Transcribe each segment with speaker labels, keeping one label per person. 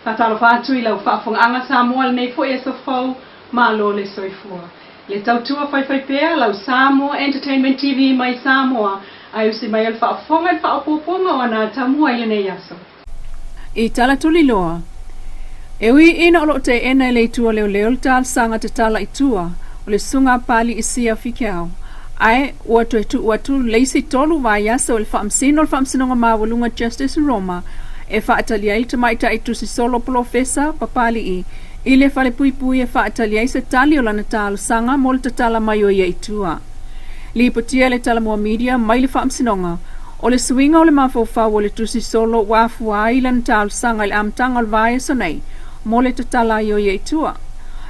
Speaker 1: Fatalo fatu I lau whaafonga Samoa nei po e so fau malo le soifua. Le tautua whai pea lau Samoa Entertainment TV mai Samoa ai usi mai al whaafonga I whaapoponga o ana tamua I nei aso.
Speaker 2: I tala tuli loa. Ewi ina olo te ena le tua leo leo tal sanga te tala I tua o le sunga pali I sia whikeau. Ai watu leisi tolu vai asa o le whaamsino nga mawalunga Justice Roma e whaatalia I te maita I tusi solo profesa papali I le whale pui e whaatalia I se tali o lana talo sanga mo le tatala mai o ia I tua. Li potia le tala mua media mai le whaamsinonga o le swinga o le mawhawhau o le tusi solo wafua I lana talo sanga I le amtanga o le vai so nei mo le tatala I o ia I tua.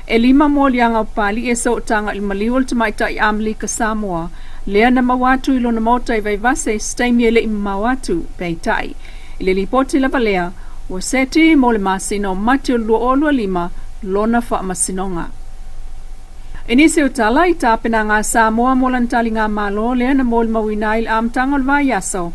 Speaker 2: E lima mo lianga o pali e so tanga I maliwal te maita I amli ka Samoa lea na mawatu ilo na mota I vaivase staimi ele I mawatu peitai. Ile lipoti la valea wa seti mo le masino mati o lua lima lona wha masinonga. Inisi o tala I tāpena ngā Samoa mo lantali ngā malo lea na mo le mawina I amtanga o le vai aso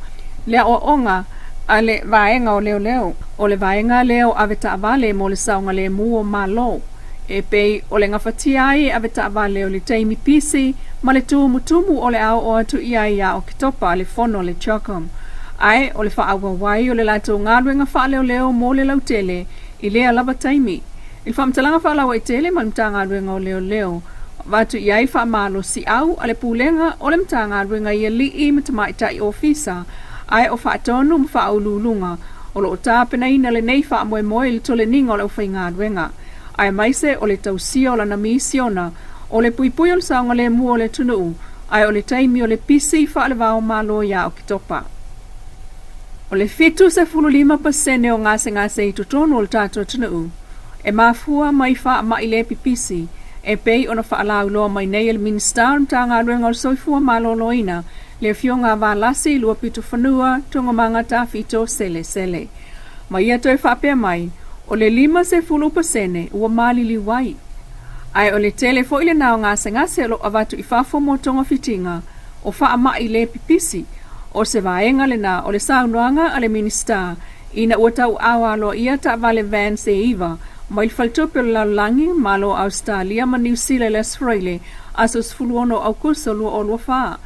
Speaker 2: lea o onga a le vaenga o leo leo o le vaenga leo aveta avale mo le saunga le muo malo. E pei o le ngawhatia ai ave taavale o le teimi pisi ma le tumu o le au o atu ia o kitopa le fono le chokom. Ai o le whaawawai o le lato ngāruenga whaale o leo mo le lautele I lea lava taimi. Il whamtalanga whaalawa I tele ma le mta ngāruenga o leo. Vatu iai whaamalo si au a le pūlenga o le mta ngāruenga I li I matamaita I ofisa. Ai o whaatonu ma whaaululunga o lo tāpena ina le nei whaamoe le tole ninga o le whai ngāruenga. Ai maise o le tausia o la na misiona, o le puipui o le saunga le mua o le tunuu, ai o le taimi o le pisi wha le vao malo ia o kitopa. O le fitu se 15% o ngase I tutonu o le tātua tunuu, e mafua mai wha mai le pipisi, e pei o na wha alau loa mai nei el ministar mta ngā ruenga o le soifua malo loina, le fio ngā vālasi lua pitu whanua, tunga manga tā fito sele. Mai ia toi whapea mai, o le 5% ua malili wai. Ai o le tele fo ile nao ngase lo avatu I whafo mo tonga fitinga o wha mai le pipisi o se vaenga le na o le saunoanga a le minister ina ua tau awa lo ia ta vale van se iwa ma il faltupe la langi malo Australia ma New Zealand le Australia asos fuluono au kurso lo o lo wha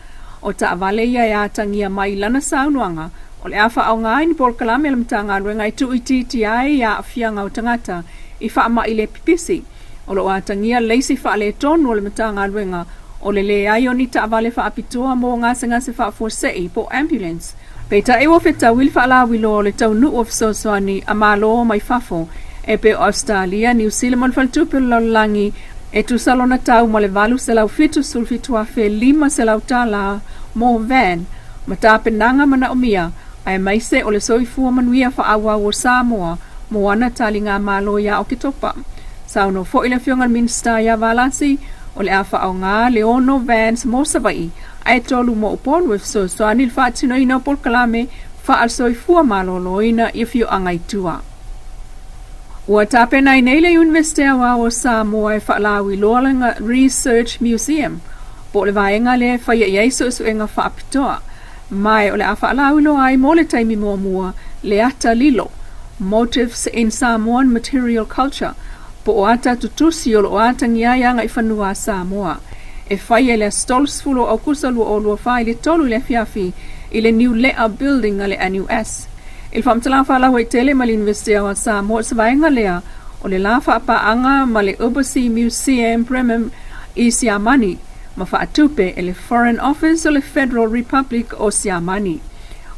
Speaker 2: o ta vale ia tangia mai lana saunoanga o le afa au ngai ni por kalame le mtanga ruenga I tu iti ai ya fianga o tangata I wha mai le pipisi o lo atangia leisi wha le tonu o le mtanga ruenga o le ai o ni ta vale wha apitoa mo ngase wha forsei po ambulance peita e wo feta wil wha la wilo le tau nu of soswani amalo mai fafo e pe Australia New Zealand mon faltupe lo langi e tu salona tau mo le valu se lau fitu sulfitu a fe 5 se lau tala mo van mata penanga mana omia ai maise o le soifua manuia wha awa o Samoa mo ana tali ngā malo ia o kitopa. Sauno fo ila fionga minsta ia valasi o le afa au ngā leono vans mo savai ai tolu mo upon with so anil fa tino ina por kalame fa al soifua malo loina if you angai tua. Ua tapena I nei le University o Samoa e whaalawi loalenga Research Museum po le vaenga le whaia iaiso suenga whaapitoa. Mai o le afa alawi lo ai mo le taimi mua le ata lilo Motives in Samoan Material Culture po o ata tutusi o lo ata ngiayanga I whanua Samoa e whaia le stolsfulo au kusalu o lua whai le tolu le fiafi I le new lea building a le NUS il whamtala whaalawa I tele ma le University o Samoa sa vaenga lea o le la whaapaanga ma le Overseas Museum Premium I Siamani ma whaatupe e le Foreign Office o le Federal Republic o Siamani.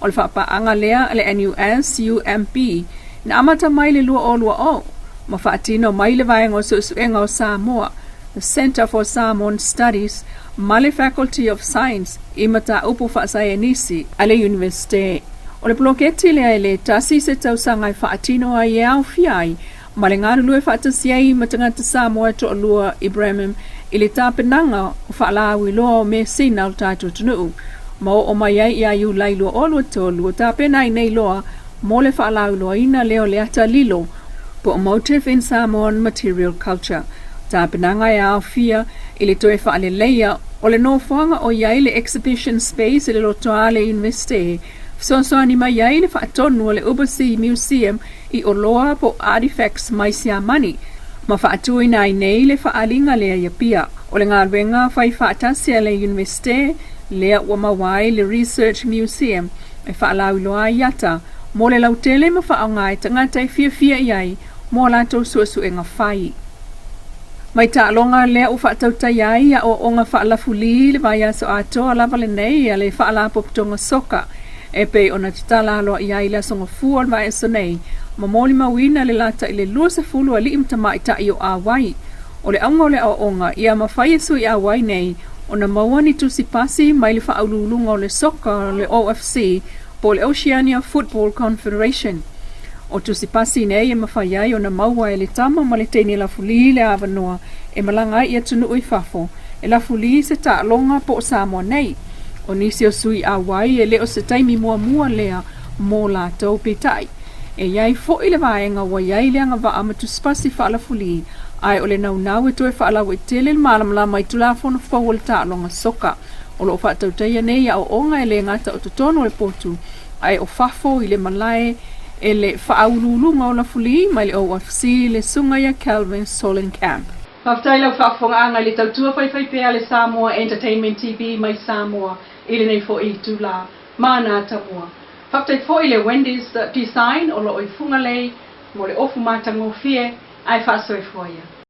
Speaker 2: O le whaapaanga lea le NUS UMP na amata mai le lua o ma whaatino mai le vaenga o suenga o Samoa, the Center for Samoan Studies ma le Faculty of Science I mata upo whaasayanisi a le University. O le bloketi lea le tasi se tausanga I whaatino a iau fiai ma le ngāru lue whaatasiai ma tangata Samoa to lua Ibrahim I le tāpenanga o whaalawi loa me sina o tātou tunuu. Ma o mai ai ia iu Leilua o lua tolu o tāpena I nei loa mo le whaalawi loa ina leo le ata lilo po Motive in Samoan Material Culture. Tāpenanga e au fia I le toe whaale leia o le nofuanga o iai le Exhibition Space I le lotoa le University Sonsoani mai ai le whaatonu o le Overseas Museum I o loa po artifacts mai siamani. Ma whaatui nai nei le whaalinga lea ia pia. O le ngā ruenga whai whaatasia le Universite, lea ua mawai le Research Museum, e whaalau loa iata, mo le lautele ma whaongai tangata I fia iai, mo lato suasu e ngā whai. Mai tālonga lea o whaatautai ai a o onga whaalafuli le vai aso atoa lava le nei a le whaalapoptonga soka, e pe ona titala aloa iai la songa fuol vai aso nei, ma moli mawina le lata I le lua se fulu a li imtama ita I o awai. O le aunga o le aonga, ia mawhai asu I awai nei, o na mawani tusi pasi mai le whaaululunga o le soka le OFC po le Oceania Football Confederation. O tusi pasi nei e mawhai ai o na maua e le tama ma le teini la fuli le awanoa e malanga I atunu I fafo, e la fuli se ta longa po Samoa nei. O nisi o sui awai e leo se taimi mua lea mo la tau petai. E iai fo I le vaenga wa iai leanga wa ama tuspasi whaala fuli, ai o le nau e toe whaala wa I tele le malamala mai tulafona whawal ta longa soka. O lo whaatauteia nei a o onga e le ngata o tutono le potu, ai o fafo I le malae e le whaaululunga o la fuli mai le OFC le sungaia Calvin Solin Camp.
Speaker 1: Whaftai lau whaafonga anga le tautua whai pea le Samoa Entertainment TV mai Samoa ili nei fo I tula mana tamua. Whaftai fo I le Wendy's design o lo I funga lei mo le ofu matangofie ai whaasoe fo ia.